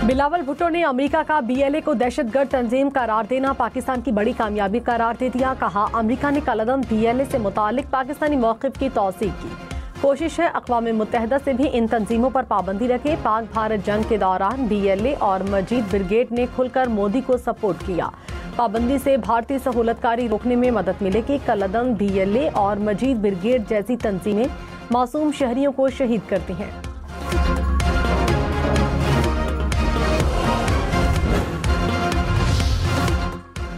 बिलावल भुट्टो ने अमेरिका का BLA को दहशतगर्द तंजीम करार देना पाकिस्तान की बड़ी कामयाबी करार दे दिया। कहा, अमेरिका ने कलअदम BLA से मुतालिक पाकिस्तानी मौक़िफ़ की तौसीक़ की। कोशिश है अक़वाम मुत्तहिदा से भी इन तंजीमों पर पाबंदी रखे। पाक भारत जंग के दौरान BLA और मजीद ब्रिगेड ने खुलकर मोदी को सपोर्ट किया। पाबंदी से भारतीय सहूलतकारी रोकने में मदद मिलेगी। कलअदम BLA और मजीद ब्रिगेड जैसी तंजीमें मासूम शहरियों को शहीद करती हैं।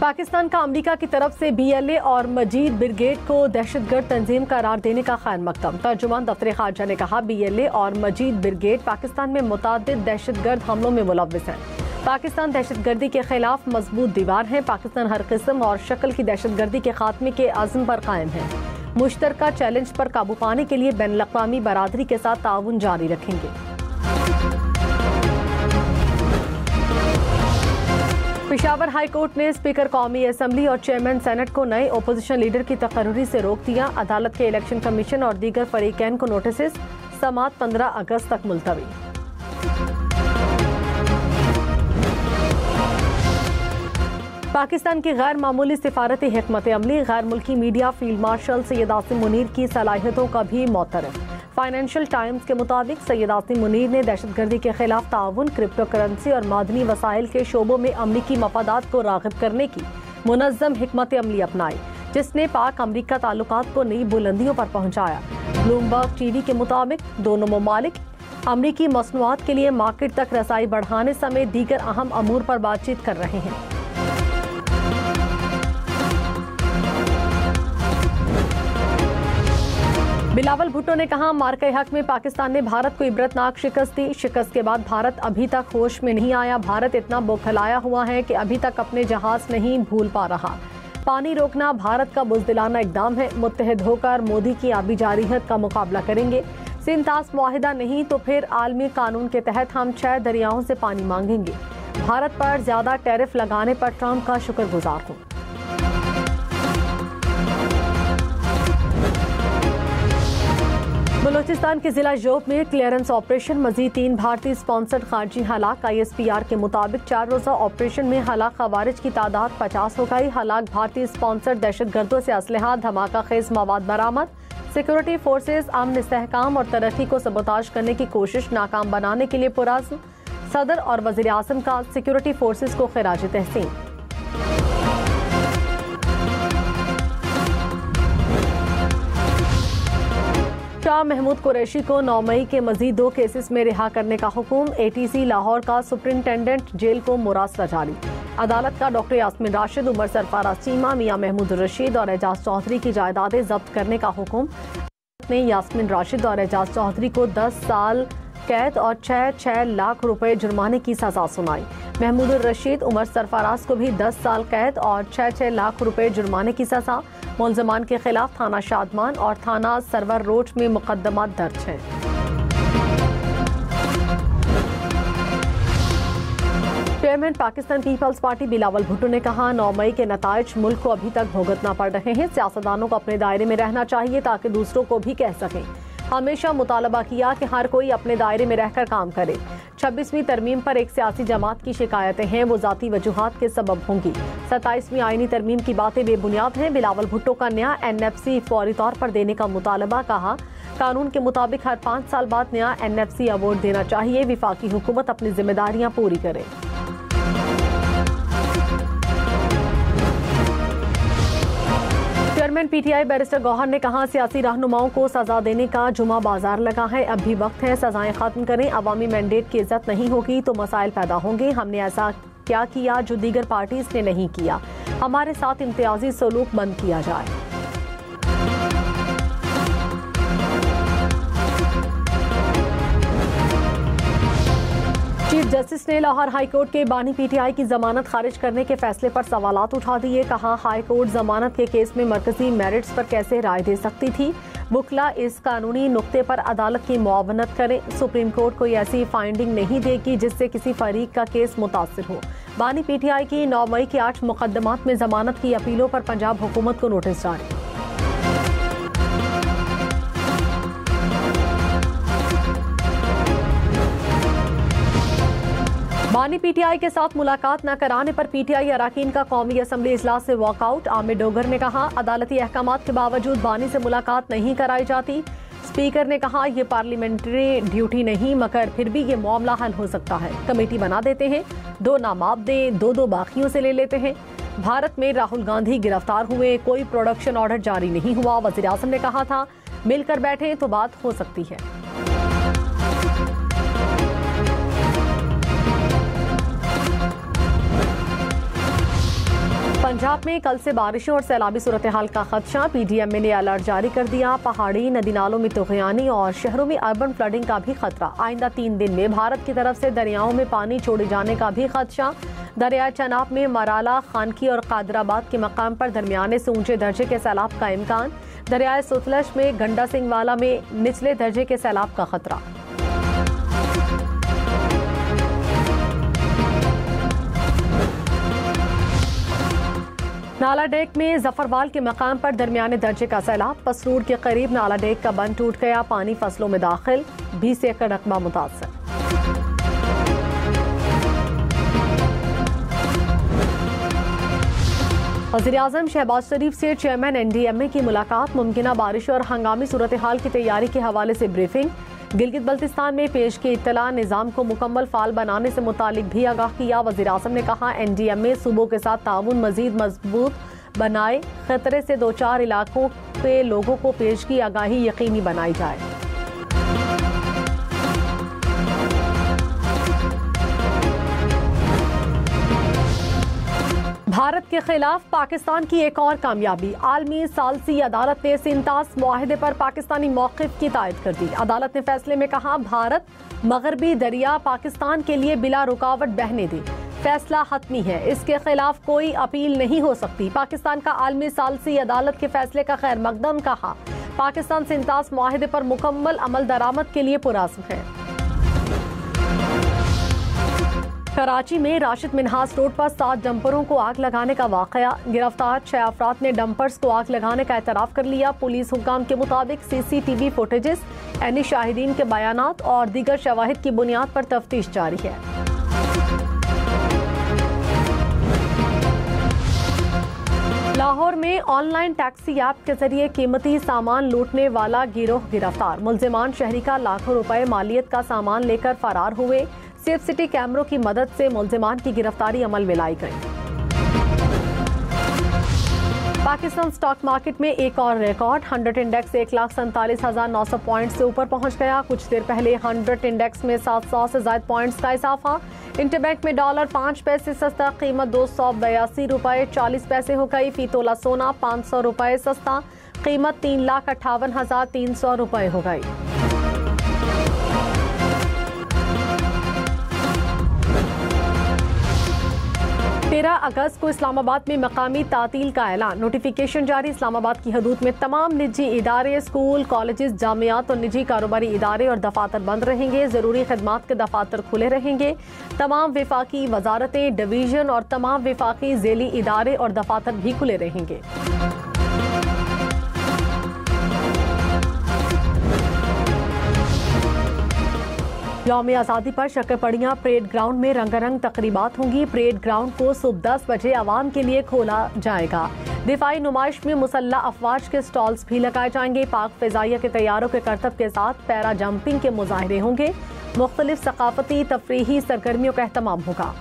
पाकिस्तान का अमेरिका की तरफ से BLA और मजीद ब्रिगेड को दहशतगर्द तंजीम करार देने का खैर मकदम। तर्जुमान दफ्तर खारजा ने कहा, BLA और मजीद ब्रिगेड पाकिस्तान में मुतादिद दहशतगर्द हमलों में मुलव्विस हैं। पाकिस्तान दहशतगर्दी के खिलाफ मजबूत दीवार है। पाकिस्तान हर किस्म और शक्ल की दहशतगर्दी के खात्मे के अज़्म पर कायम है। मुश्तरका चैलेंज पर काबू पाने के लिए बैनुल अक़वामी बरादरी के साथ ताउन जारी रखेंगे। पेशावर हाई कोर्ट ने स्पीकर कौमी असम्बली और चेयरमैन सेनेट को नए ओपोजिशन लीडर की तकर्री से रोक दिया। अदालत के इलेक्शन कमीशन और दीगर फरीकैन को नोटिस। समाअत 15 अगस्त तक मुलतवी। पाकिस्तान की गैर मामूली सिफारती हिकमत अमली, गैर मुल्की media field marshal Syed Asim Munir की सलाहियतों का भी मोतरफ। फाइनेंशियल टाइम्स के मुताबिक सैयद आसिम मुनीर ने दहशतगर्दी के खिलाफ ताउन, क्रिप्टो करेंसी और मादनी वसाइल के शोबों में अमरीकी मफादात को राग़िब करने की मुनज़्ज़म हिकमत अमली अपनाई, जिसने पाक अमरीका ताल्लुकात को नई बुलंदियों पर पहुंचाया। ब्लूमबर्ग TV के मुताबिक दोनों ममालिक अमरीकी मसनूआत के लिए मार्केट तक रसाई बढ़ाने समेत दीगर अहम अमूर पर बातचीत कर रहे हैं। बिलावल भुट्टो ने कहा, मार्के हक में पाकिस्तान ने भारत को इबरतनाक शिकस्त दी। शिकस्त के बाद भारत अभी तक होश में नहीं आया। भारत इतना बौखलाया हुआ है कि अभी तक अपने जहाज नहीं भूल पा रहा। पानी रोकना भारत का बुज़दिलाना इक़दाम है। मुत्तहिद होकर मोदी की आबी जारहियत का मुकाबला करेंगे। सिंतास मुआहिदा नहीं तो फिर आलमी कानून के तहत हम 6 दरियाओं से पानी मांगेंगे। भारत पर ज्यादा टैरिफ लगाने पर ट्रंप का शुक्रगुजार हूँ। बलूचिस्तान के जिला जोब में क्लियरेंस ऑपरेशन, मजीद 3 भारतीय स्पॉन्सर्ड खारजी हलाक। ISPR के मुताबिक 4 रोज़ा ऑपरेशन में हलाक खवारिज की तादाद 50 हो गई। हलाक भारतीय स्पॉन्सर्ड दहशतगर्दों से असलहा, धमाका खेज मवाद बरामद। सिक्योरिटी फोर्सेज अमन, इस्तेहकाम और तरक्की को सबोताज करने की कोशिश नाकाम बनाने के लिए पुरअज़्म। सदर और वज़ीर आज़म का सिक्योरिटी फोर्सेज को खिराज तहसीन। शाह महमूद कुरैशी को 9 मई के मजीद 2 केसेस में रिहा करने का हुक्म। ATC लाहौर का सुपरिंटेंडेंट जेल को मुरासला जारी। अदालत का डॉक्टर यास्मीन राशिद, उमर सरफराज चीमा, मियां महमूद रशीद और एजाज चौधरी की जायदादें जब्त करने का हुक्म। अदालत ने यास्मीन राशिद और एजाज चौधरी को 10 साल कैद और 6 लाख रुपए जुर्माने की सजा सुनाई। महमूद रशीद, उमर सरफराज को भी 10 साल कैद और 6 लाख रुपए जुर्माने की सजा। मुल्ज़िमान के खिलाफ थाना शादमान और थाना सरवर रोड में मुकदमा दर्ज है। Chairman Pakistan Peoples Party Bilawal Bhutto ने कहा, 9 मई के नताइज मुल्क को अभी तक भुगतना पड़ रहे हैं। सियासतदानों को अपने दायरे में रहना चाहिए ताकि दूसरों को भी कह सकें। हमेशा मुतालबा किया कि हर कोई अपने दायरे में रहकर काम करे। 26वीं तरमीम पर एक सियासी जमात की शिकायतें हैं, वो जाती वजूहात के सबब होंगी। 27वीं आईनी तरमीम की बातें बेबुनियाद हैं। बिलावल भुट्टो का नया NFC फौरी तौर पर देने का मुतालबा। कहा, कानून के मुताबिक हर 5 साल बाद नया NFC अवार्ड देना चाहिए। विफाकी हुकूमत अपनी जिम्मेदारियां पूरी करे। चेयरमैन PTI बैरिस्टर गौहर ने कहा, सियासी रहनुमाओं को सजा देने का जुमा बाजार लगा है। अब भी वक्त है, सजाएं खत्म करें। अवामी मैंडेट की इज्जत नहीं होगी तो मसाइल पैदा होंगे। हमने ऐसा क्या किया जो दीगर पार्टीज ने नहीं किया? हमारे साथ इम्तियाजी सलूक बंद किया जाए। चीफ जस्टिस ने लाहौर हाई कोर्ट के बानी PTI की जमानत खारिज करने के फैसले पर सवालात उठा दिए। कहा, हाई कोर्ट जमानत के केस में मरकजी मेरिट्स पर कैसे राय दे सकती थी? वकला इस कानूनी नुक्ते पर अदालत की मुआवनत करें। सुप्रीम कोर्ट कोई ऐसी फाइंडिंग नहीं देगी जिससे किसी फरीक का केस मुतासिर हो। बानी PTI की 9 मई के 8 मुकदमात में जमानत की अपीलों पर पंजाब हुकूमत को नोटिस जारी। बानी पीटीआई के साथ मुलाकात न कराने पर पीटीआई अरकान का कौमी असम्बली इजलास से वॉकआउट। आमिर डोगर ने कहा, अदालती अहकामात के बावजूद बानी से मुलाकात नहीं कराई जाती। स्पीकर ने कहा, ये पार्लियामेंट्री ड्यूटी नहीं, मगर फिर भी ये मामला हल हो सकता है। कमेटी बना देते हैं, 2 नामाब दें, 2 बाकियों से ले लेते हैं। भारत में राहुल गांधी गिरफ्तार हुए, कोई प्रोडक्शन ऑर्डर जारी नहीं हुआ। वज़ीर आज़म ने कहा था, मिलकर बैठे तो बात हो सकती है। पंजाब में कल से बारिशों और सैलाबी सूरत हाल का खदशा। पीडीएमए ने अलर्ट जारी कर दिया। पहाड़ी नदी नालों में तुग़यानी और शहरों में अर्बन फ्लडिंग का भी खतरा। आइंदा 3 दिन में भारत की तरफ से दरियाओं में पानी छोड़े जाने का भी खदशा। दरियाए चनाब में मराला, खानकी और कादराबाद के मकाम पर दरमियाने से ऊंचे दर्जे के सैलाब का इम्कान। दरियाए सुतलश में गंडा सिंह वाला में निचले दर्जे के सैलाब का खतरा। नाला डेक में जफरवाल के मकाम पर दरमियाने दर्जे का सैलाब। पसरूर के करीब नाला डेक का बंद टूट गया, पानी फसलों में दाखिल, 20 एकड़ रकबा मुतासर। वज़ीर आज़म शहबाज शरीफ से चेयरमैन एनडीएमए की मुलाकात। मुमकिना बारिश और हंगामी सूरत हाल की तैयारी के हवाले से ब्रीफिंग। गिलगित बल्तिस्तान में पेश की इत्तला, निज़ाम को मुकम्मल फाल बनाने से मुतालिक भी आगाह किया। वज़ीर आज़म ने कहा, एनडीएमए सूबों के साथ ताउन मज़ीद मजबूत बनाए, खतरे से 2-4 इलाकों के लोगों को पेश की आगाही यकीनी बनाई जाए। भारत के खिलाफ पाकिस्तान की एक और कामयाबी। आलमी सालसी अदालत ने सिंतास मुआहदे पर पाकिस्तानी मौक़िफ़ की तायद कर दी। अदालत ने फैसले में कहा, भारत मगरबी दरिया पाकिस्तान के लिए बिला रुकावट बहने दे। फैसला हतमी है, इसके खिलाफ कोई अपील नहीं हो सकती। पाकिस्तान का आलमी सालसी अदालत के फैसले का खैर मकदम कहा। पाकिस्तान सिंतास मुआहदे पर मुकम्मल अमल दरामद के लिए पुरअज़्म है। कराची में राशिद मिन्हास रोड पर 7 डंपरों को आग लगाने का वाकया। गिरफ्तार 6 अफराद ने डंपर्स को आग लगाने का एतराफ़ कर लिया। पुलिस हुक्काम के मुताबिक सीसीटीवी फुटेजेस, यानी शाहिदीन के बयानात और दीगर शवाहिद की बुनियाद पर तफ्तीश जारी है। लाहौर में ऑनलाइन टैक्सी ऐप के जरिए कीमती सामान लूटने वाला गिरोह गिरफ्तार। मुल्जिमान शहरी का लाखों रुपए मालियत का सामान लेकर फरार हुए। सेफ सिटी कैमरों की मदद से मुल्जिमान की गिरफ्तारी अमल में लाई गई। पाकिस्तान स्टॉक मार्केट में एक और रिकॉर्ड। 100 इंडेक्स 1,47,900 पॉइंट से ऊपर पहुंच गया। कुछ देर पहले 100 इंडेक्स में 700 से ज्यादा पॉइंट्स का इजाफा। इंटरबैंक में डॉलर 5 पैसे सस्ता, कीमत 282 रुपए 40 पैसे हो गई। फी तोला सोना 500 रुपए सस्ता, कीमत 3,58,300 रुपए हो गई। अगस्त को इस्लामाबाद में मकामी तातील का ऐलान। नोटिफिकेशन जारी। इस्लामाबाद की हदूद में तमाम निजी इदारे, स्कूल, कॉलेजेस, जामियात और निजी कारोबारी इदारे और दफातर बंद रहेंगे। जरूरी खदमात के दफातर खुले रहेंगे। तमाम विफाकी वजारतें, डिवीजन और तमाम विफाकी जेली इदारे और दफातर भी खुले रहेंगे। यौम आज़ादी पर शक्करपड़ियां परेड ग्राउंड में रंगारंग तकरीबात होंगी। परेड ग्राउंड को सुबह 10 बजे आवाम के लिए खोला जाएगा। दिफाई नुमाइश में मुसल्लह अफवाज के स्टॉल्स भी लगाए जाएंगे। पाक फ़िज़ाइया के तैयारों के करतब के साथ पैरा जंपिंग के मुजाहरे होंगे। मुख्तलिफ सकाफती तफरीही सरगर्मियों का एहतमाम होगा।